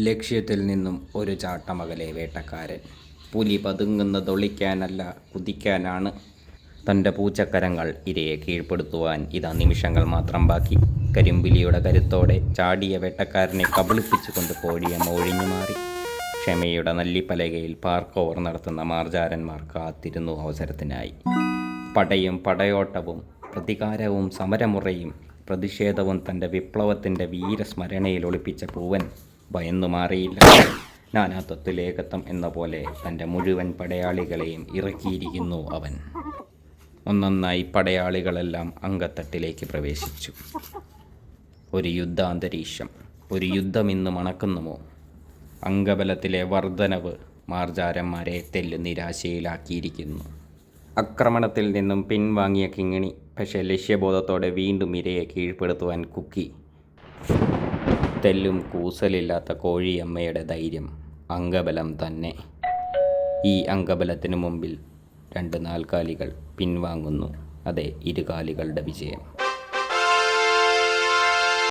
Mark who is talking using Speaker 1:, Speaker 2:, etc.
Speaker 1: ലക്ഷ്യത്തിൽ നിന്നും ഒരു ചാട്ടമകലെ വേട്ടക്കാരൻ. പുലി പതുങ്ങുന്നതൊളിക്കാനല്ല, കുതിക്കാനാണ്. തൻ്റെ പൂച്ചക്കരങ്ങൾ ഇരയെ കീഴ്പ്പെടുത്തുവാൻ ഇതാ നിമിഷങ്ങൾ മാത്രം ബാക്കി. കരിമ്പുലിയുടെ കരുത്തോടെ ചാടിയ വേട്ടക്കാരനെ കബളിപ്പിച്ചുകൊണ്ട് കോഴിയമ്മ ഒഴിഞ്ഞു മാറി. ക്ഷമയുടെ നല്ലിപ്പലകയിൽ പാർക്ക് ഓവർ നടത്തുന്ന മാർജാരന്മാർ കാത്തിരുന്നു അവസരത്തിനായി. പടയും പടയോട്ടവും പ്രതികാരവും സമരമുറയും പ്രതിഷേധവും തൻ്റെ വിപ്ലവത്തിൻ്റെ വീരസ്മരണയിൽ ഒളിപ്പിച്ച പൂവൻ ഭയന്നു മാറിയില്ല. നാനാത്വത്തിലേകത്വം എന്ന പോലെ തൻ്റെ മുഴുവൻ പടയാളികളെയും ഇറക്കിയിരിക്കുന്നു അവൻ. ഒന്നൊന്നായി പടയാളികളെല്ലാം അങ്കത്തട്ടിലേക്ക് പ്രവേശിച്ചു. ഒരു യുദ്ധാന്തരീക്ഷം, ഒരു യുദ്ധമിന്ന് മണക്കുന്നുമോ? അംഗബലത്തിലെ വർധനവ് മാർജാരന്മാരെ തെല്ലു നിരാശയിലാക്കിയിരിക്കുന്നു. ആക്രമണത്തിൽ നിന്നും പിൻവാങ്ങിയ കിങ്ങിണി, പക്ഷേ ലക്ഷ്യബോധത്തോടെ വീണ്ടും ഇരയെ കീഴ്പ്പെടുത്തുവാൻ കുക്കി. തെല്ലും കൂസലില്ലാത്ത കോഴിയമ്മയുടെ ധൈര്യം അംഗബലം തന്നെ. ഈ അംഗബലത്തിനു മുമ്പിൽ രണ്ട് നാൽക്കാലികൾ പിൻവാങ്ങുന്നു. അതെ, ഇരുകാലികളുടെ വിജയം.